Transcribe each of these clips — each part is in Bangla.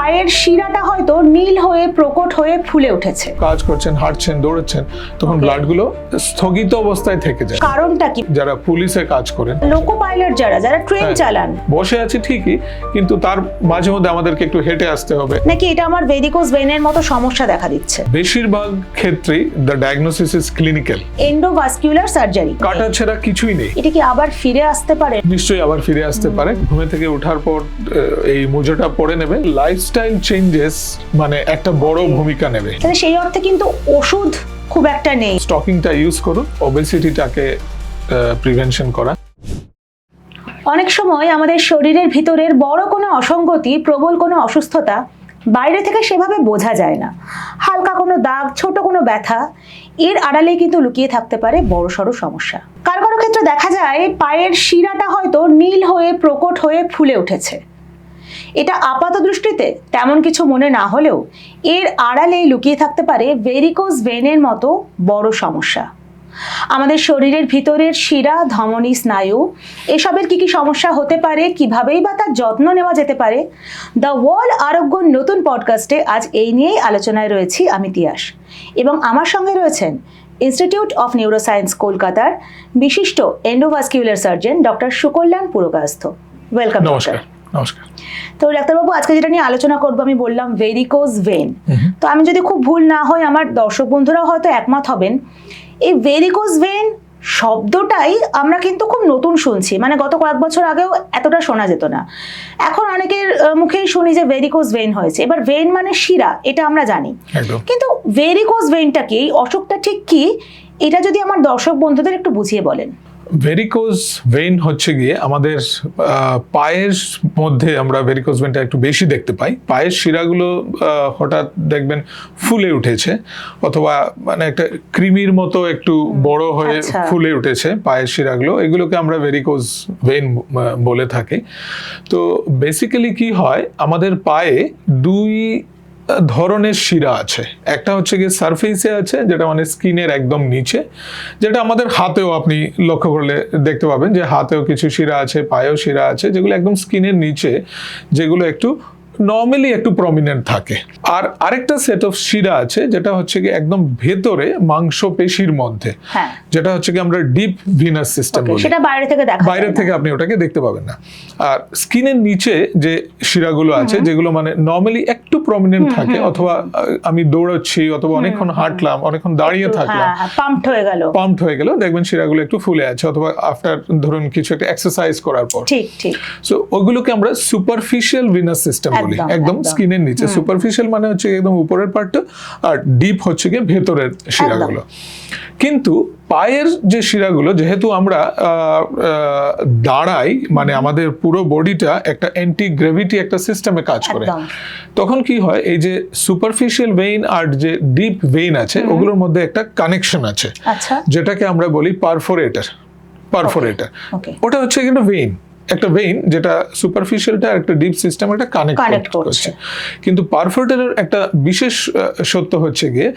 পায়ের শিরাটা হয়তো নীল হয়ে প্রকট হয়ে ফুলে উঠেছে। কাজ করছেন, হাঁটছেন, দৌড়াচ্ছেন, তখন ব্লাড গুলো স্থগিত অবস্থায় থেকে যায়। কারণটা কি? যারা পুলিশে কাজ করেন, লোকো পাইলট যারা ট্রেন চালান, বসে আছে ঠিকই, কিন্তু তার মাঝে মধ্যে আমাদেরকে একটু হেঁটে আসতে হবে। নাকি এটা আমার ভেরিকোজ ভেনের মতো সমস্যা দেখা দিচ্ছে? বেশিরভাগ ক্ষেত্রেই the diagnosis is clinical. Endovascular surgery, কাটা ছেঁড়া কিছুই নেই। এটা কি আবার ফিরে আসতে পারে? নিশ্চয়ই আবার ফিরে আসতে পারে। ঘুমে থেকে ওঠার পর এই মোজাটা পরে নেবে। লাইফস্টাইল চেঞ্জেস মানে একটা বড় ভূমিকা নেবে। তাহলে সেই অর্থে কিন্তু ওষুধ খুব একটা নেই। স্টকিংটা ইউজ করুন, ওবেসিটিটাকে প্রিভেনশন করা। অনেক সময় আমাদের শরীরের ভিতরের বড় কোনো অসঙ্গতি, প্রবল কোনো অসুস্থতা বাইরে থেকে সেভাবে বোঝা যায় না। হালকা কোনো দাগ, ছোট কোনো ব্যথা, এর আড়ালে কিন্তু লুকিয়ে থাকতে পারে বড়সড় সমস্যা। কারো কারো ক্ষেত্রে দেখা যায় পায়ের শিরাটা হয়তো নীল হয়ে প্রকট হয়ে ফুলে উঠেছে। এটা আপাত দৃষ্টিতে তেমন কিছু মনে না হলেও এর আড়ালে লুকিয়ে থাকতে পারে ভেরিকোজ ভেনের মতো বড় সমস্যা। আমাদের শরীরের ভিতরের শিরা, ধমনী, স্নায়ু এসবের কি কি সমস্যা হতে পারে, কিভাবেই বা তার যত্ন নেওয়া যেতে পারে, দ্য ওয়ার্ল্ড আরোগ্য নতুন পডকাস্টে আজ এই নিয়েই আলোচনায় রয়েছি আমি তিয়াস, এবং আমার সঙ্গে রয়েছেন ইনস্টিটিউট অফ নিউরোসায়েন্স কলকাতার বিশিষ্ট endovascular surgeon doctor Sukalyan Purkayastha. Welcome. নমস্কার। নমস্কার। তো ডাক্তারবাবু, আজকে যেটা নিয়ে আলোচনা করবো, আমি বললাম ভেরিকোজ ভেন। তো আমি যদি খুব ভুল না হয়, আমার দর্শক বন্ধুরাও হয়তো একমত হবেন, এই ভেরিকোজ ভেন শব্দটাই আমরা কিন্তু খুব নতুন শুনছি। মানে গত কয়েক বছর আগেও এতটা শোনা যেত না। এখন অনেকের মুখেই শুনি যে ভেরিকোজ ভেন হয়েছে। এবার ভেন মানে শিরা, এটা আমরা জানি, কিন্তু ভেরিকোজ ভেনটা কি, এই অসুখটা ঠিক কি, এটা যদি আমার দর্শক বন্ধুদের একটু বুঝিয়ে বলেন। ভেরিকোজ ভেইন হচ্ছে গিয়ে আমাদের পায়ের মধ্যে আমরা ভেরিকোজ ভেইনটা একটু বেশি দেখতে পাই। পায়ের শিরাগুলো হঠাৎ দেখবেন ফুলে উঠেছে, অথবা মানে একটা ক্রিমির মতো একটু বড় হয়ে ফুলে উঠেছে পায়ের শিরাগুলো, এগুলোকে আমরা ভেরিকোজ ভেইন বলে থাকি। তো বেসিক্যালি কি হয়, আমাদের পায়ে দুই ধরনের শিরা আছে। একটা হচ্ছে গিয়ে সারফেসে আছে, যেটা মানে স্কিনের একদম নিচে, যেটা আমাদের হাতেও আপনি লক্ষ্য করলে দেখতে পাবেন যে হাতেও কিছু শিরা আছে, পায়েও শিরা আছে, যেগুলো একদম স্কিনের নিচে, যেগুলো একটু নর্মালি একটু প্রমিনেন্ট থাকে। আর আরেকটা সেট অফ শিরা আছে, যেটা হচ্ছে কি একদম ভেতরে মাংসপেশির মধ্যে, যেটা হচ্ছে কি আমরা ডিপ ভিনাস সিস্টেম বলি। সেটা বাইরে থেকে দেখা যায় না, বাইরে থেকে আপনি ওটাকে দেখতে পাবেন না। আর স্কিনের নিচে যে শিরাগুলো আছে, যেগুলো মানে নর্মালি একটু প্রমিনেন্ট থাকে, অথবা আমি দৌড়াচ্ছি, অথবা অনেকক্ষণ হাঁটলাম, অনেকক্ষণ দাঁড়িয়ে থাকলাম, পাম্পড হয়ে গেল, দেখবেন শিরাগুলো একটু ফুলে আছে, অথবা আফটার ধরুন কিছু একটা এক্সারসাইজ করার পর। ঠিক ঠিক। সো ওগুলোকে আমরা সুপারফিশিয়াল ভিনাস সিস্টেম বলি, একদম স্কিনের নিচে। সুপারফিশিয়াল মানে হচ্ছে একদম উপরের পার্টটা, আর ডিপ হচ্ছে গিয়ে ভেতরের শিরাগুলো। কিন্তু পায়ের যে শিরাগুলো, যেহেতু আমরা দাঁড়াই, মানে আমাদের পুরো বডিটা একটা অ্যান্টি গ্র্যাভিটি একটা সিস্টেমে কাজ করে, তখন কি হয়, এই যে সুপারফিশিয়াল ভেইন আর যে ডিপ ভেইন আছে, ওগুলোর মধ্যে একটা কানেকশন আছে, যেটাকে আমরা বলি পারফোরেটর। ওটা হচ্ছে একটা ভেইন যেটা সুপারফিশিয়ালটা আর একটা ডিপ সিস্টেম একটা কানেক্ট করছে। কিন্তু পারফোরেটরের একটা বিশেষ সত্য হচ্ছে গিয়ে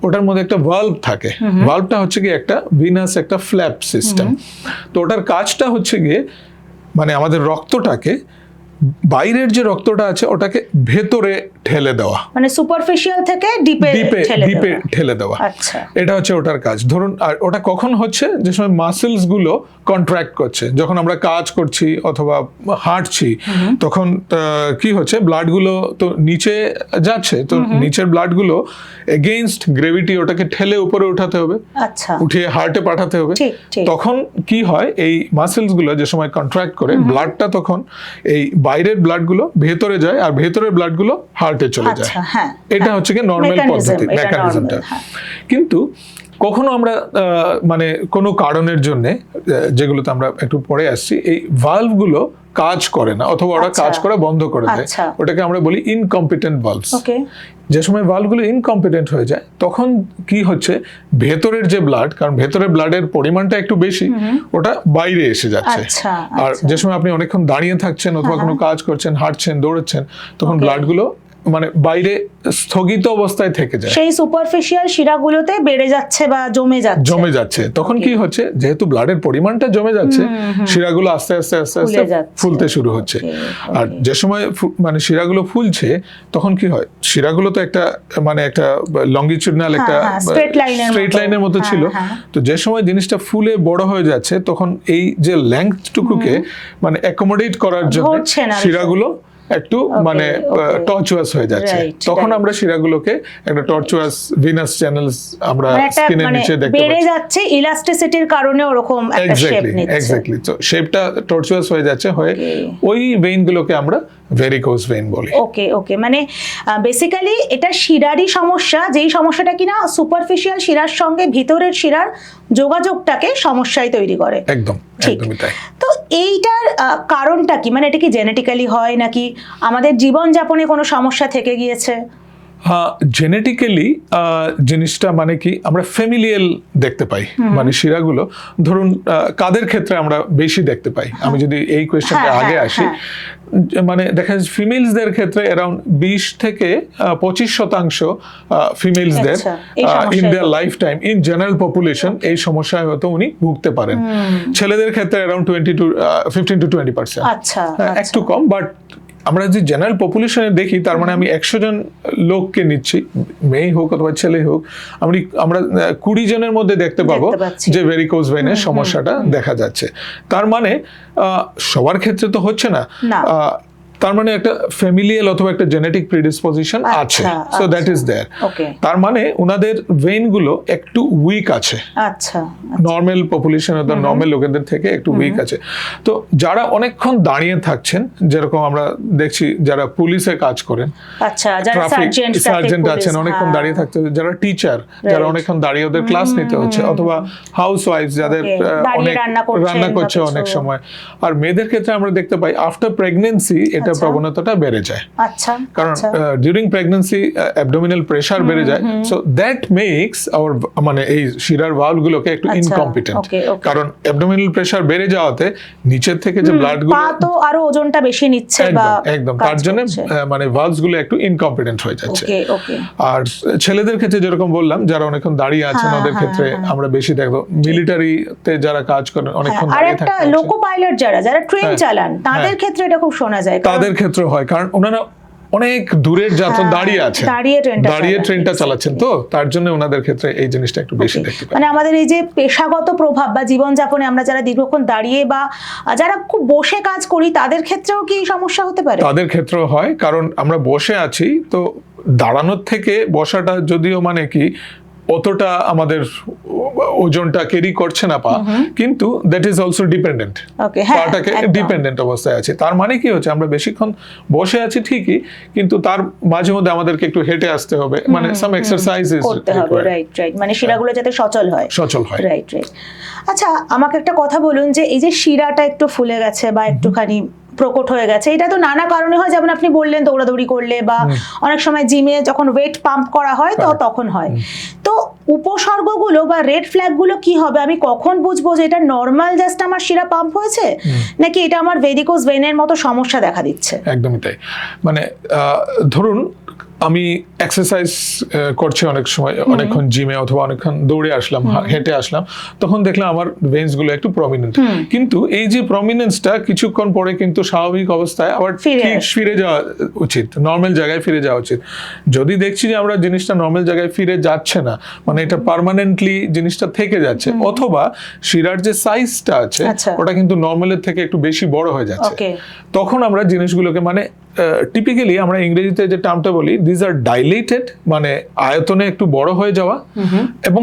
ওটার মধ্যে একটা ভালভ থাকে। ভালভটা হচ্ছে গিয়ে একটা ভিনাস একটা ফ্ল্যাপ সিস্টেম। তো ওটার কাজটা হচ্ছে গিয়ে মানে আমাদের রক্তটাকে, বাইরের যে রক্তটা আছে ওটাকে ভেতরে ঠেলে দেওয়া, মানে সুপারফিশিয়াল থেকে ডিপে ঠেলে দেওয়া। এটা হচ্ছে ওটার কাজ। ধরুন, আর ওটা কখন হচ্ছে, যে সময় মাসেলস গুলো কন্ট্রাক্ট করছে, যখন আমরা কাজ করছি অথবা হাঁটছি, তখন কি হচ্ছে, ব্লাড গুলো তো নিচে যাচ্ছে, তো নিচের ব্লাড গুলো এগেইনস্ট গ্রেভিটি ওটাকে ঠেলে উপরে উঠাতে হবে, উঠিয়ে হার্টে পাঠাতে হবে। তখন কি হয়, এই মাসেলস গুলো যে সময় কন্ট্রাক্ট করে, ব্লাডটা তখন এই বাইরের ব্লাড গুলো ভেতরে যায়, আর ভেতরের ব্লাড গুলো হার্টে চলে যায়। এটা হচ্ছে কি নর্মাল পদ্ধতি, মেকানিজমটা। কিন্তু কখনো আমরা মানে কোনো কারণের জন্য, যেগুলোতে আমরা একটু পরে আসছি, এই ভালভ গুলো কাজ করে না, অথবা ওরা কাজ করা বন্ধ করে দেয়, ওটাকে আমরা বলি ইনকম্পিটেন্ট ভালভস। যে সময় ভালভগুলো ইনকম্পিটেন্ট হয়ে যায়, তখন কি হচ্ছে, ভেতরের যে ব্লাড, কারণ ভেতরের ব্লাডের পরিমাণটা একটু বেশি, ওটা বাইরে এসে যাচ্ছে। আর যে সময় আপনি অনেকক্ষণ দাঁড়িয়ে থাকছেন, অথবা কোনো কাজ করছেন, হাঁটছেন, দৌড়াচ্ছেন, তখন ব্লাডগুলো মানে বাইরে স্থগিত অবস্থায় থেকে যায়, সেই সুপারফিশিয়াল শিরাগুলোতে বেড়ে যাচ্ছে বা জমে যাচ্ছে। তখন কি হচ্ছে, যেহেতু ব্লাডের পরিমাণটা জমে যাচ্ছে, শিরাগুলো আস্তে আস্তে আস্তে আস্তে ফুলতে শুরু হচ্ছে। আর যে সময় মানে শিরাগুলো ফুলছে তখন কি হয়, শিরাগুলো তো একটা মানে একটা লঙ্গিচুডনাল একটা স্ট্রেট লাইনের মতো ছিল, তো যে সময় জিনিসটা ফুলে বড় হয়ে যাচ্ছে তখন এই যে লেংথটুকুকে মানে অ্যাকোমোডেট করার জন্য শিরাগুলো একটু মানে টর্চুয়াস হয়ে যাচ্ছে। তখন আমরা শিরাগুলোকে একটা টর্চুয়াস ভিনাস চ্যানেলস আমরা স্কিনের নিচে দেখতে পাচ্ছি, বেড়ে যাচ্ছে ইলাস্টিসিটির কারণে ওরকম একটা শেপ নিচ্ছে। এক্স্যাক্টলি, তো শেপটা টর্চুয়াস হয়ে যাচ্ছে, হয়ে ওই ভেইনগুলোকে আমরা ভেরিকোজ ভেইন বলি। ওকে, মানে বেসিক্যালি এটা শিরারই সমস্যা, যেই সমস্যাটা কিনা সুপারফিশিয়াল শিরার সঙ্গে ভিতরের শিরার যোগাযোগটাকে সমস্যায় তৈরি করে। একদমই তাই। তো এইটার কারণটা কি, মানে এটা কি জেনেটিক্যালি হয় নাকি আমাদের জীবনযাপনে কোনো সমস্যা থেকে গিয়েছে? জেনেটিক্যালি জিনিসটা মানে কি আমরা ফ্যামিলিয়াল দেখতে পাই, মানে শিরাগুলো ধরুন কাদের ক্ষেত্রে আমরা বেশি দেখতে পাই, আমি যদি এই কোয়েশ্চেনটা আগে আসি, মানে দেখা যাচ্ছে ফিমেলসদের ক্ষেত্রে অ্যারাউন্ড 20 থেকে 25% ফিমেলসদের in their life time in general population এই সমস্যায় হয়তো উনি ভুগতে পারেন। ছেলেদের ক্ষেত্রে অ্যারাউন্ড 15 to 20%, একটু কম। বাট আমরা যে জেনারেল পপুলেশনে দেখি, তার মানে আমি 100 জন লোককে নিচ্ছি, মেয়ে হোক অথবা ছেলে হোক, আমরা 20 জনের মধ্যে দেখতে পাবো যে ভেরিকোজ ভেইনের সমস্যাটা দেখা যাচ্ছে। তার মানে সবার ক্ষেত্রে তো হচ্ছে না, তার মানে একটা ফ্যামিলিয়াল অথবা একটা জেনেটিক প্রিডিসপোজিশন আছে, সো দ্যাট ইজ দেয়ার। তার মানে ওনাদের ভেইনগুলো একটু উইক আছে, নর্মাল পপুলেশন অথবা নর্মাল লোকেদের থেকে একটু উইক আছে। তো যারা অনেকক্ষণ দাঁড়িয়ে থাকছেন, যেরকম আমরা দেখছি যারা পুলিশে কাজ করেন, ট্রাফিক সার্জেন্ট আছেন, অনেকক্ষণ দাঁড়িয়ে থাকতে হচ্ছে, যারা টিচার, যারা অনেকক্ষণ দাঁড়িয়ে ওদের ক্লাস নিতে হচ্ছে, অথবা হাউস ওয়াইফ যাদের অনেক রান্না করছে অনেক সময়। আর মেয়েদের ক্ষেত্রে আমরা দেখতে পাই আফটার প্রেগন্যান্সি এটা প্রবণতাটা বেড়ে যায়, কারণ ডিউরিং প্রেগন্যান্সি অ্যাবডোমিনাল প্রেসার বেড়ে যায়, সো দ্যাট মেক্স আওয়ার মানে এই শিরার ভালভগুলোকে একটু ইনকম্পিটেন্ট, কারণ অ্যাবডোমিনাল প্রেসার বেড়ে যাওয়াতে নিচের থেকে যে ব্লাডগুলো তো আরো ওজনটা বেশি নিচ্ছে, একদম তার জন্য মানে ভালভসগুলো একটু ইনকম্পিটেন্ট হয়ে যাচ্ছে। আর ছেলেদের ক্ষেত্রে যেরকম বললাম, যারা অনেকক্ষণ দাঁড়িয়ে আছেন ওদের ক্ষেত্রে আমরা বেশি দেখবো, মিলিটারিতে যারা কাজ করেন অনেকক্ষণ দাঁড়িয়ে থাকতে, আর একটা লোকো পাইলট যারা ট্রেন চালান তাদের ক্ষেত্রে এটা খুব শোনা যায়, তাদের ক্ষেত্রে হয়, কারণ ওনারা অনেক দূরের যাত্রা দাঁড়িয়ে আছেন, দাঁড়িয়ে ট্রেনটা চালাচ্ছেন, তো তার জন্য ওনাদের ক্ষেত্রে এই জিনিসটা একটু বেশি দেখতে পাই। মানে আমাদের এই যে পেশাগত প্রভাব বা জীবনযাপনে আমরা যারা দীর্ঘক্ষণ দাঁড়িয়ে বা যারা খুব বসে কাজ করি, তাদের ক্ষেত্রেও কি সমস্যা হতে পারে? তাদের ক্ষেত্রেও হয়, কারণ আমরা বসে আছি, তো দাঁড়ানোর থেকে বসাটা যদিও মানে কি অতটা আমাদের ওজনটা ক্যারি করছে না পা, কিন্তু দ্যাট ইজ অলসো ডিপেন্ডেন্ট, পাটাকে ডিপেন্ডেন্ট অবস্থায় আছে। তার মানে কি হচ্ছে, আমরা বেশিক্ষণ বসে আছি ঠিকই, কিন্তু তার মাঝে মধ্যে আমাদেরকে একটু হেঁটে আসতে হবে, মানে সাম এক্সারসাইজ করতে হবে, রাইট, মানে শিরাগুলো যাতে সচল হয়, রাইট। আচ্ছা, আমাকে একটা কথা বলুন, যে এই যে শিরাটা একটু ফুলে গেছে বা একটুখানি প্রকট হয়ে গেছে, এটা তো নানা কারণে হয়, যেমন আপনি বললেন দৌড়াদৌড়ি করলে বা অনেক সময় জিমে যখন ওয়েট পাম্প করা হয় তখন হয়। তো উপসর্গগুলো বা রেড ফ্ল্যাগগুলো কি হবে? আমি কখন বুঝবো যে এটা নর্মাল জাস্ট আমার শিরা পাম্প হয়েছে, নাকি এটা আমার ভেরিকোজ ভেইনের মতো সমস্যা দেখা দিচ্ছে? একদমই তাই। মানে ধরুন আমি এক্সারসাইজ করছি অনেক সময়, অনেকক্ষণ জিমে অথবা অনেকক্ষণ দৌড়ে আসলাম, হেঁটে আসলাম, তখন দেখলাম আমার ভেইনস গুলো একটু প্রমিনেন্ট, কিন্তু এই যে প্রমিনেন্সটা কিছুক্ষণ পরে কিন্তু স্বাভাবিক অবস্থায় আবার ফিরে যাওয়া উচিত, নর্মাল জায়গায় ফিরে যাওয়া উচিত। যদি দেখছি যে আমরা জিনিসটা নর্মাল জায়গায় ফিরে যাচ্ছে না, মানে এটা পার্মানেন্টলি জিনিসটা থেকে যাচ্ছে, অথবা শিরার যে সাইজটা আছে ওটা কিন্তু নর্মালের থেকে একটু বেশি বড় হয়ে যাচ্ছে, তখন আমরা জিনিসগুলোকে মানে টিপিক্যালি আমরা ইংরেজিতে যে টার্মটা বলি, দিস আর ডাইলেটেড, মানে আয়তনে একটু বড় হয়ে যাওয়া, এবং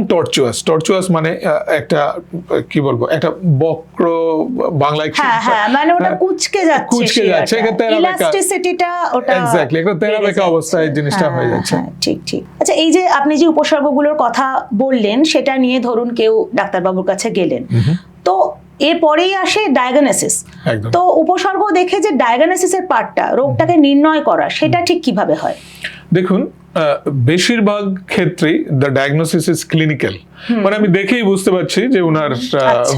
টর্চুয়াস মানে একটা কি বলবো, একটা বক্র, বাংলায় মানে ওটা কুঁচকে যাচ্ছে, ইলাস্টিসিটিটা ওটা এক্স্যাক্টলি একটা তেরাবেকা অবস্থায় জিনিসটা হয়ে যাচ্ছে। ঠিক। আচ্ছা, এই যে আপনি যে উপসর্গগুলোর কথা বললেন, সেটা নিয়ে ধরুন কেউ ডাক্তারবাবুর কাছে গেলেন, তো এরপরেই আসে ডায়াগনোসিস। তো উপসর্গ দেখে যে ডায়াগনোসিসের পার্টটা, রোগটাকে নির্ণয় করা, সেটা ঠিক কিভাবে হয়? দেখুন, বেশিরভাগ ক্ষেত্রেই দ্য ডায়াগনোসিস ইজ ক্লিনিক্যাল, মানে আমি দেখেই বুঝতে পারছি যে ওনার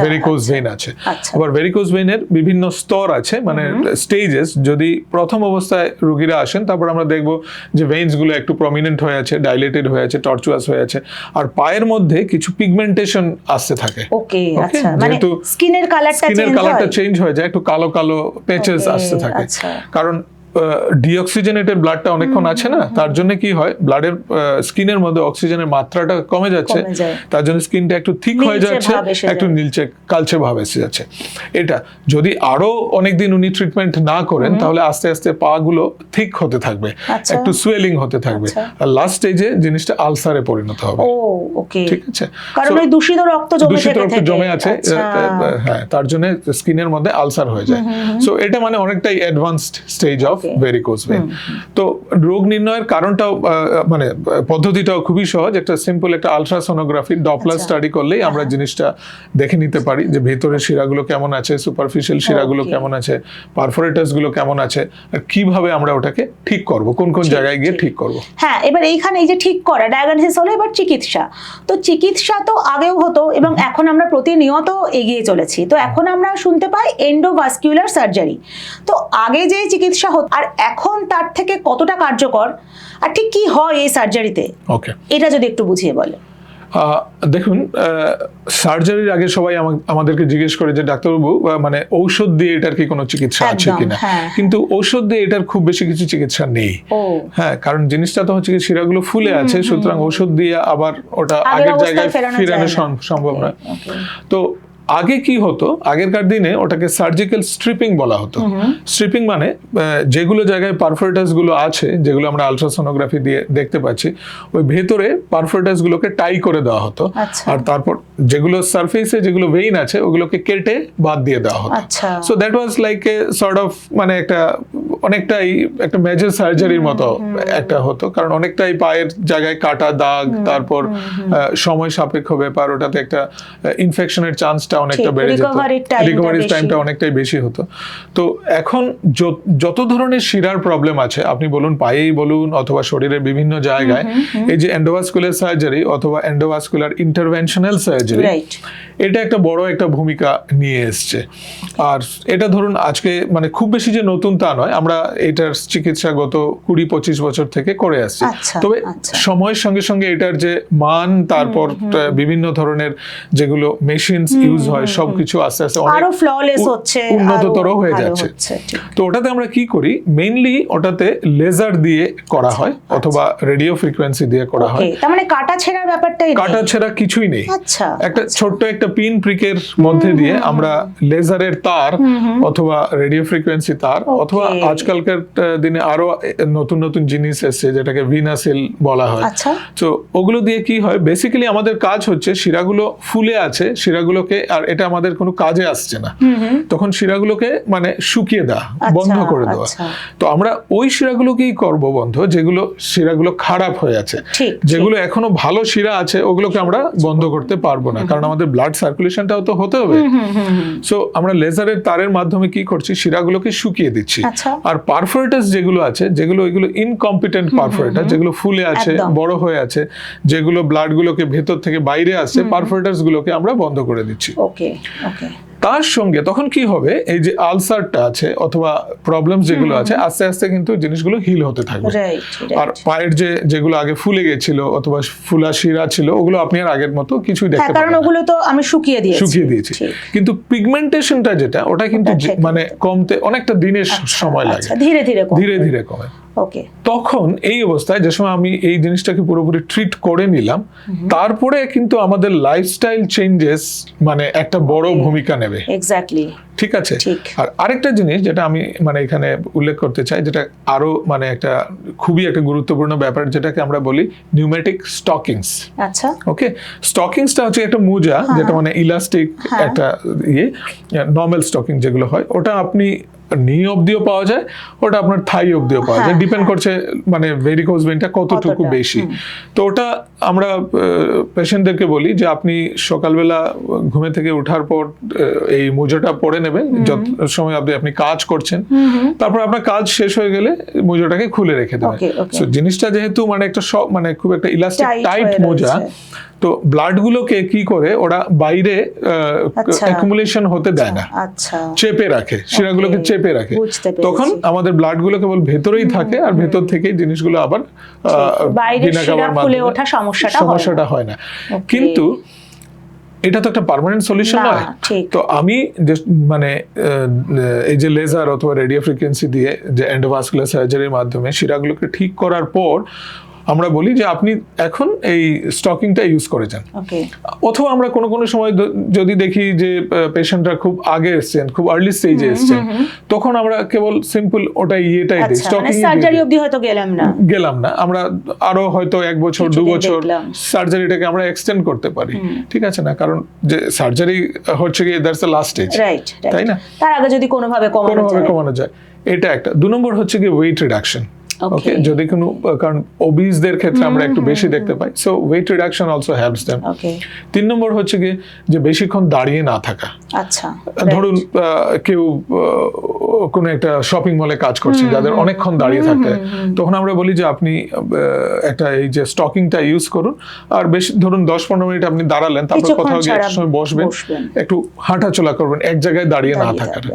ভেরিকোজ ভেইন আছে। আবার ভেরিকোজ ভেইনের বিভিন্ন স্তর আছে, মানে স্টেজেস। যদি প্রথম অবস্থায় রোগীরা আসেন, তারপর আমরা দেখব যে ভেইনস গুলো একটু প্রমিনেন্ট হয়ে আছে, ডাইলেটেড হয়ে আছে, টর্চুয়াস হয়ে আছে, আর পায়ের মধ্যে কিছু পিগমেন্টেশন আসতে থাকে। ওকে, আচ্ছা, মানে স্কিনের কালারটা চেঞ্জ হয়ে যায়, একটু কালো কালো প্যাচেস আসতে থাকে। কারণ ডিঅক্সিজেনেটেড ব্লাডটা অনেকক্ষণ আছে না, তার জন্য কি হয়, ব্লাডের স্কিনের মধ্যে অক্সিজেনের মাত্রাটা কমে যাচ্ছে, তার জন্য স্কিনটা একটু থিক হয়ে যাচ্ছে, একটু নীলচে কালচে ভাব এসে যাচ্ছে। এটা যদি আরো অনেকদিন উনি ট্রিটমেন্ট না করেন, তাহলে আস্তে আস্তে পা গুলো থিক হতে থাকবে, একটু সুয়েলিং হতে থাকবে, আর লাস্ট স্টেজে জিনিসটা আলসারে পরিণত হবে। ঠিক আছে, কারণ ওই দূষিত রক্ত জমে আছে, হ্যাঁ, তার জন্য স্কিনের মধ্যে আলসার হয়ে যায়। সো এটা মানে অনেকটাই advanced stage of varicose vein. তো রোগ নির্ণয়ের কারণটাও মানে পদ্ধতিটাও খুবই সহজ। একটা সিম্পল একটা আলট্রাসোনোগ্রাফি ডপলার স্টাডি করলেই আমরা জিনিসটা দেখে নিতে পারি যে ভেতরের শিরাগুলো কেমন আছে, সুপারফিশিয়াল শিরাগুলো কেমন আছে, পারফোরেটাস গুলো কেমন আছে, আর কিভাবে আমরা ওটাকে ঠিক করব, কোন কোন জায়গায় গিয়ে ঠিক করব। হ্যাঁ, এবার এইখানে এই যে ঠিক করা ডায়াগনোসিস হলো, এবার চিকিৎসা। তো চিকিৎসা তো আগেও হতো এবং এখন আমরা প্রতিনিয়ত এগিয়ে চলেছি। তো এখন আমরা শুনতে পাই এন্ডোভাস্কুলার সার্জারি। তো আগে যে চিকিৎসা হতো আর এখন তার থেকে কতটা কার্যকর, আর ঠিক কি হয় এই সার্জারিতে, ওকে, এটা যদি একটু বুঝিয়ে বলে। দেখুন, সার্জারির আগে সবাই আমাদেরকে জিজ্ঞেস করে যে ডাক্তারবাবু, মানে ঔষধ দিয়ে এটার কি কোনো চিকিৎসা আছে কিনা। কিন্তু ঔষধ দিয়ে এটার খুব বেশি কিছু চিকিৎসা নেই। হ্যাঁ, কারণ জিনিসটা তো হচ্ছে শিরাগুলো ফুলে আছে, সুতরাং ঔষধ দিয়ে আবার ওটা আগের জায়গায় ফেরানো সম্ভব নয়। তো আগে কি হতো, আগেরকার দিনে ওটাকে সার্জিক্যাল স্ট্রিপিং বলা হতো। স্ট্রিপিং মানে যেগুলো জায়গায় পারফোরেটাস গুলো আছে, যেগুলো আমরা আলট্রাসোনোগ্রাফি দিয়ে দেখতে পাচ্ছি, ওই ভেতরে পারফোরেটাস গুলোকে টাই করে দেওয়া হতো, আর তারপর যেগুলো সারফেসে যেগুলো ভেইন আছে ওগুলোকে কেটে বাদ দিয়ে দেওয়া হতো। So that was like a sort of, মানে অনেকটাই একটা মেজর সার্জারির মতো একটা হতো, কারণ অনেকটাই পায়ের জায়গায় কাটা দাগ, তারপর সময় সাপেক্ষ ব্যাপার, ওটাতে একটা ইনফেকশনের চান্সটা অনেকটা বেড়ে যেত, রিকভারি টাইমটা অনেকটাই বেশি হতো। তো এখন যত ধরনের শিরার প্রবলেম আছে, আপনি বলুন পায়েই বলুন অথবা শরীরের বিভিন্ন জায়গায়, এই যে এন্ডোভাস্কুলার সার্জারি অথবা এন্ডোভাস্কুলার ইন্টারভেনশনাল সার্জারি, এটা একটা বড় একটা ভূমিকা নিয়ে এসছে। আর এটা ধরুন আজকে মানে খুব বেশি যে নতুন তা নয়, আমরা এটার চিকিৎসা গত 20-25 বছর থেকে করে আসছি। তবে সময়ের সঙ্গে সঙ্গে এটার যে মান, তারপর বিভিন্ন ধরনের যেগুলো মেশিনস ইউজ হয়, সবকিছু আস্তে আস্তে আরো ফ্ললেস হচ্ছে, উন্নততর হয়ে যাচ্ছে। তো ওটাতে আমরা কি করি, মেইনলি ওটাতে লেজার দিয়ে করা হয় অথবা রেডিও ফ্রিকোয়েন্সি দিয়ে করা হয়। তার মানে কাটা ছেঁড়ার ব্যাপারটাই নেই, কাটা ছেঁড়া কিছুই নেই। একটা ছোট্ট একটা পিন প্রিকের মধ্যে দিয়ে আমরা লেজারের তার অথবা রেডিও ফ্রিকোয়েন্সি তার, অথবা আজকালকার দিনে আরো নতুন নতুন জিনিস এসেছে যেটাকে ভিনাসিল বলা হয়। তো ওগুলো দিয়ে কি হয়, বেসিক্যালি আমাদের কাজ হচ্ছে শিরাগুলো ফুলে আছে, শিরাগুলোকে, আর এটা আমাদের কোনো কাজে আসছে না, তখন শিরাগুলোকে মানে শুকিয়ে দেওয়া, বন্ধ করে দেওয়া। তো আমরা ওই শিরাগুলোকেই করব বন্ধ, যেগুলো শিরাগুলো খারাপ হয়ে আছে। যেগুলো এখনো ভালো শিরা আছে ওগুলোকে আমরা বন্ধ করতে পারবো না, কারণ আমাদের ব্লাড সার্কুলেশনটাও তো হতে হবে। সো আমরা লেজারের তারের মাধ্যমে কি করছি, শিরাগুলোকে শুকিয়ে দিচ্ছি। আর পারফোরেটাস যেগুলো আছে, যেগুলো ওইগুলো ইনকম্পিটেন্ট পারফোরেটাস, যেগুলো ফুলে আছে, বড় হয়ে আছে, যেগুলো ব্লাড গুলোকে ভেতর থেকে বাইরে আসছে, পারফোরেটাস গুলোকে আমরা বন্ধ করে দিচ্ছি। তার সঙ্গে তখন কি হবে, এই যে আলসারটা আছে অথবা প্রবলেম যেগুলো আছে, আস্তে আস্তে কিন্তু জিনিসগুলো হিল হতে থাকবে। আর পায়ের যেগুলো আগে ফুলে গেছিল অথবা ফুলা শিরা ছিল, ওগুলো আপনি আর আগের মতো কিছুই দেখতে পাবেন না, কারণ ওগুলো তো আমি শুকিয়ে দিয়েছি। কিন্তু পিগমেন্টেশনটা যেটা, ওটা কিন্তু মানে কমতে অনেকটা দিনের সময় লাগে, ধীরে ধীরে কমে। তখন এই অবস্থায় যে সময় আমি এই জিনিসটাকে পুরোপুরি ট্রিট করে নিলাম, তারপরে কিন্তু আমাদের লাইফস্টাইল চেঞ্জেস মানে একটা বড় ভূমিকা নেবে। ঠিক আছে। আর আরেকটা জিনিস যেটা আমি মানে এখানে উল্লেখ করতে চাই, যেটা আরো মানে একটা খুবই একটা গুরুত্বপূর্ণ ব্যাপার, যেটাকে আমরা বলি নিউমেটিক স্টকিংস। ওকে, স্টকিংসটা হচ্ছে একটা মোজা, যেটা মানে ইলাস্টিক একটা নর্মাল স্টকিং যেগুলো হয়, ওটা আপনি নি অবধিও পাওয়া যায়, ওটা আপনার থাই অবধিও পাওয়া যায়, ডিপেন্ড করছে মানে ভেরিকোজ ভেইনটা কতটুকু বেশি। তো ওটা আমরা পেশেন্টদেরকে বলি যে আপনি সকালবেলা ঘুমে থেকে ওঠার পর এই মুজোটা পরে নেবেন, যত সময় আপনি কাজ করছেন, তারপর আপনার কাজ শেষ হয়ে গেলে মুজোটাকে খুলে রেখে দেবেন। সো জিনিসটা যেহেতু মানে একটা মানে খুব একটা ইলাস্টিক টাইট মোজা, তো ব্লাড গুলোকে কি করে ওরা বাইরে অ্যাকুমুলেশন হতে দেয় না, চেপে রাখে, শিরাগুলোকে চেপে রাখে। তখন আমাদের ব্লাড গুলো কেবল ভেতরেই থাকে, আর ভেতর থেকেই জিনিসগুলো আবার বিনা খাবার সমস্যাটা হয় না। কিন্তু এটা তো একটা পার্মানেন্ট সলিউশন নয়। তো আমি মানে এই যে লেজার অথবা রেডিও ফ্রিকোয়েন্সি দিয়ে যে এন্ডোভাস্কুলার সার্জারির মাধ্যমে শিরাগুলোকে ঠিক করার পর আমরা বলি যে আপনি এখন এই স্টকিংটা ইউজ করে যান। অথবা আমরা কোনো কোনো সময় যদি দেখি যে পেশেন্টরা খুব আগে এসছেন, খুব আর্লি স্টেজে এসছেন, তখন আমরা কেবল সিম্পল ওটা ইয়েটাই দিই, স্টকিং সার্জারি অবধি হয়তো গেলাম না, আমরা আরো হয়তো 1 বছর 2 বছর সার্জারিটাকে আমরা এক্সটেন্ড করতে পারি, ঠিক আছে না? কারণ যে সার্জারি হচ্ছে কি দ্যাটস দ্য লাস্ট স্টেজ, তাই না? তার আগে যদি কোনোভাবে কমানো যায়, এটা একটা। 2 নম্বর হচ্ছে কি ওয়েট রিডাকশন। ওকে, যদি কোনো কারণ ওবিসদের ক্ষেত্রে আমরা একটু বেশি দেখতে পাই, so weight reduction also helps them. 3 নম্বর হচ্ছে কি যে বেশিক্ষণ দাঁড়িয়ে না থাকা। আচ্ছা, ধরুন কেউ কোনো একটা শপিং মলে কাজ করছেন, যাদের অনেকক্ষণ দাঁড়িয়ে থাকতে হয়, তখন আমরা বলি যে আপনি একটা এই যে স্টকিংটা ইউজ করুন, আর বেশি ধরুন 10-15 মিনিট আপনি দাঁড়ালেন, তারপর কোথাও গিয়ে একটা সময় বসবেন, একটু হাঁটাচলা করবেন, এক জায়গায় দাঁড়িয়ে না থাকাটা।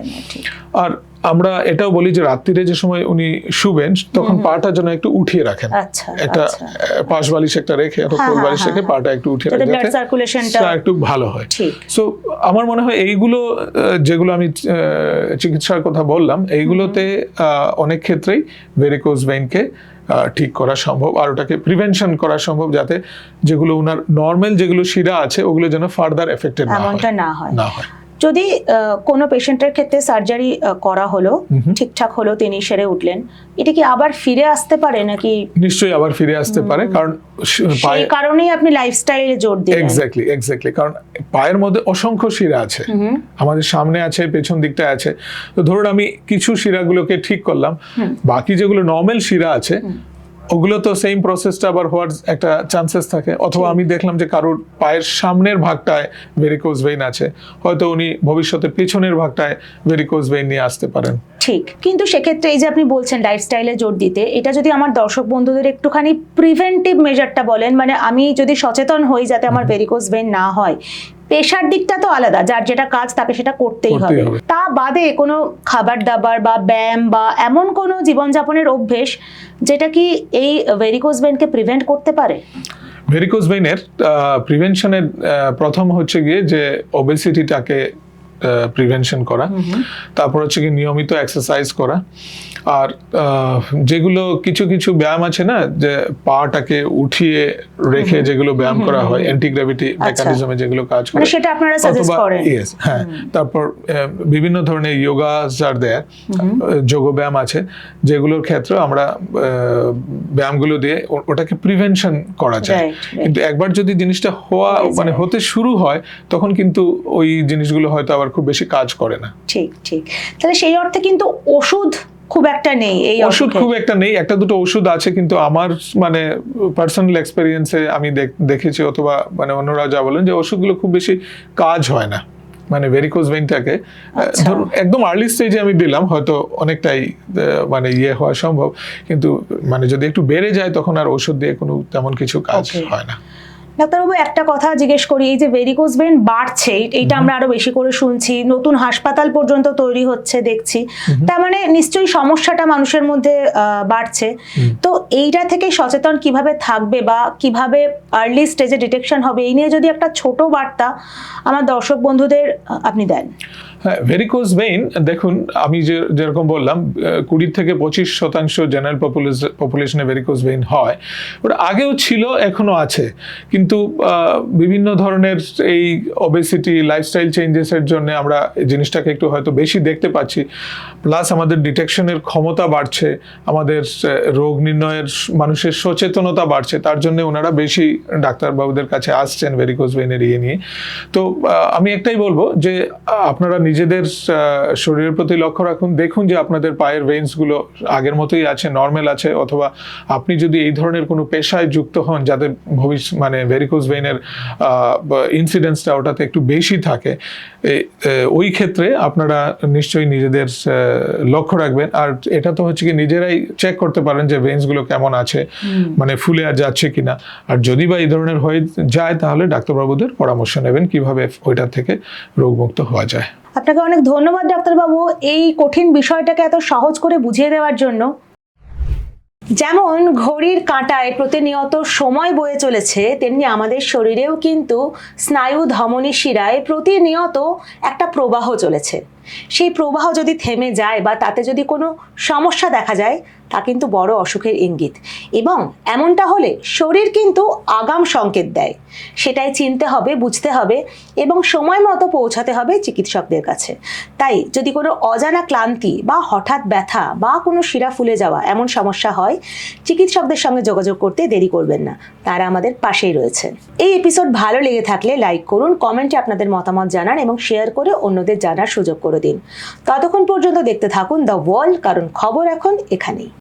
আর আমরা এটাও বলি যে রাত্রিরে যে সময় উনি শুবেন, তখন পাটা যেন একটু উঠিয়ে রাখেন, একটা পাশ বালিশ একটা রেখে অথবা কোল বালিশ রেখে পাটা একটু উঠিয়ে রাখেন, যাতে সার্কুলেশনটা একটু ভালো হয়। সো আমার মনে হয় এইগুলো যেগুলো আমি চিকিৎসার কথা বললাম, এইগুলোতে অনেক ক্ষেত্রেই ভেরিকোজ ভেইনকে ঠিক করা সম্ভব, আর ওটাকে প্রিভেনশন করা সম্ভব, যাতে যেগুলো ওনার নর্মাল যেগুলো শিরা আছে ওগুলো যেন ফার্দার এফেক্টেড না হয়। যদি কোনো পেশেন্টের ক্ষেত্রে সার্জারি করা হলো, ঠিকঠাক হলো, তিনি সেরে উঠলেন, এটা কি আবার ফিরে আসতে পারে নাকি? নিশ্চয়ই আবার ফিরে আসতে পারে, কারণ সেই কারণেই আপনি লাইফস্টাইলে জোর দিলেন। এক্স্যাক্টলি, কারণ পায়ের মধ্যে অসংখ্য শিরা আছে, আমাদের সামনে আছে, পেছন দিকটায় আছে। তো ধরুন আমি কিছু শিরাগুলোকে ঠিক করলাম, বাকি যেগুলো নর্মাল শিরা আছে ওগুলো তো সেম প্রসেসটা আবার হওয়ার একটা চান্সেস থাকে। অথবা আমি দেখলাম যে কারোর পায়ের সামনের ভাগটায় ভেরিকোজ ভেইন আছে, হয়তো উনি ভবিষ্যতে পেছনের ভাগটায় ভেরিকোজ ভেইন নিয়ে আসতে পারেন। ঠিক, কিন্তু সেক্ষেত্রে এই যে আপনি বলছেন লাইফস্টাইলে জোর দিতে, এটা যদি আমার দর্শক বন্ধুদের একটুখানি প্রিভেন্টিভ মেজারটা বলেন, মানে আমি যদি সচেতন হই যাতে আমার ভেরিকোজ ভেইন না হয়, পেশার দিকটা তো আলাদা, যার যেটা কাজ তাকে সেটা করতেই হবে, তা বাদে কোনো খাবার দাবার বা ব্যায়াম বা এমন কোনো জীবনযাপনের অভ্যেস যেটা কি এই ভেরিকোজ ভেইনকে প্রিভেন্ট করতে পারে? ভেরিকোজ ভেইনের প্রিভেনশনের প্রথম হচ্ছে গিয়ে যে ওবেসিটিটাকে প্রিভেনশন করা, তারপর হচ্ছে কি নিয়মিত এক্সারসাইজ করা, আর যেগুলো কিছু কিছু ব্যায়াম আছে না, যে পাটাকে উঠিয়ে রেখে যেগুলো ব্যায়াম করা হয় অ্যান্টি গ্র্যাভিটি মেকানিজমে যেগুলো কাজ করে, সেটা আপনারা সাজেস্ট করেন? হ্যাঁ। তারপর বিভিন্ন ধরনের যোগা যার দেয়, যোগ ব্যায়াম আছে, যেগুলোর ক্ষেত্রে আমরা ব্যায়ামগুলো দিয়ে ওটাকে প্রিভেনশন করা যায়। কিন্তু একবার যদি জিনিসটা মানে হতে শুরু হয়, তখন কিন্তু ওই জিনিসগুলো হয়তো আবার খুব বেশি কাজ করে না। ঠিক, তাহলে সেই অর্থে কিন্তু ওষুধ খুব একটা নেই, একটা দুটো ওষুধ আছে, কিন্তু আমার মানে পার্সোনাল এক্সপেরিয়েন্সে আমি দেখেছি, অথবা মানে অন্যরা যা বলেন, যে ওষুধগুলো খুব বেশি কাজ হয় না। মানে ভেরিকোজ ভেইনটাকে ধরুন একদম আর্লি স্টেজে আমি দিলাম, হয়তো অনেকটাই মানে হওয়া সম্ভব, কিন্তু মানে যদি একটু বেড়ে যায়, তখন আর ওষুধ দিয়ে কোনো তেমন কিছু কাজ হয় না। ডাক্তারবাবু, একটা কথা জিজ্ঞেস করি, এই যে ভেরিকোজ ভেইন বাড়ছে, এইটা আমরা আরো বেশি করে শুনছি, নতুন হাসপাতাল পর্যন্ত তৈরি হচ্ছে দেখছি, তার মানে নিশ্চয়ই সমস্যাটা মানুষের মধ্যে বাড়ছে। তো এইটা থেকে সচেতন কিভাবে থাকবে বা কিভাবে আর্লি স্টেজে ডিটেকশন হবে, এই নিয়ে যদি একটা ছোট বার্তা আমার দর্শক বন্ধুদের আপনি দেন। হ্যাঁ, ভেরিকোজ ভেইন দেখুন, আমি যেরকম বললাম 20-25% জেনারেল পপুলেশনে ভেরিকোজ ভেইন হয়। ওটা আগেও ছিল, এখনো আছে, কিন্তু বিভিন্ন ধরনের এই ওবেসিটি, লাইফস্টাইল চেঞ্জেসের জন্য আমরা এই জিনিসটাকে একটু হয়তো বেশি দেখতে পাচ্ছি। প্লাস আমাদের ডিটেকশনের ক্ষমতা বাড়ছে, আমাদের রোগ নির্ণয়ের মানুষের সচেতনতা বাড়ছে, তার জন্য ওনারা বেশি ডাক্তারবাবুদের কাছে আসছেন ভেরিকোজ ভেইনের নিয়ে। তো আমি একটাই বলবো যে আপনারা নিজেদের শরীরের প্রতি লক্ষ্য রাখুন, দেখুন যে আপনাদের পায়ের ভেইনসগুলো আগের মতোই আছে, নর্মাল আছে, অথবা আপনি যদি এই ধরনের কোনো পেশায় যুক্ত হন যাদের মানে ভেরিকোজ ভেইনের ইনসিডেন্সটা ওটাতে একটু বেশি থাকে, ওই ক্ষেত্রে আপনারা নিশ্চয়ই নিজেদের লক্ষ্য রাখবেন। আর এটা তো হচ্ছে কি নিজেরাই চেক করতে পারেন যে ভেইনসগুলো কেমন আছে, মানে ফুলে আর যাচ্ছে কিনা। আর যদি বা এই ধরনের হয়ে যায় তাহলে ডাক্তারবাবুদের পরামর্শ নেবেন কিভাবে ওইটা থেকে রোগমুক্ত হওয়া যায়। আপনাকে অনেক ধন্যবাদ ডাক্তারবাবু এই কঠিন বিষয়টাকে এত সহজ করে বুঝিয়ে দেওয়ার জন্য। যেমন ঘড়ির কাঁটায় প্রতিনিয়ত সময় বয়ে চলেছে, তেমনি আমাদের শরীরেও কিন্তু স্নায়ু ধমনী শিরায় প্রতিনিয়ত একটা প্রবাহ চলেছে। সেই প্রবাহ যদি থেমে যায় বা তাতে যদি কোনো সমস্যা দেখা যায় তা কিন্তু বড় অসুখের ইঙ্গিত, এবং এমনটা হলে শরীর কিন্তু আগাম সংকেত দেয়। সেটাই চিনতে হবে, বুঝতে হবে এবং সময় মতো পৌঁছাতে হবে চিকিৎসকদের কাছে। তাই যদি কোনো অজানা ক্লান্তি বা হঠাৎ ব্যথা বা কোনো শিরা ফুলে যাওয়া এমন সমস্যা হয়, চিকিৎসকদের সঙ্গে যোগাযোগ করতে দেরি করবেন না, তারা আমাদের পাশেই রয়েছেন। এই এপিসোড ভালো লেগে থাকলে লাইক করুন, কমেন্টে আপনাদের মতামত জানান এবং শেয়ার করে অন্যদের জানার সুযোগ করে দিন। ততক্ষণ পর্যন্ত দেখতে থাকুন দ্য ওয়ার্ল্ড, কারণ খবর এখন এখানেই।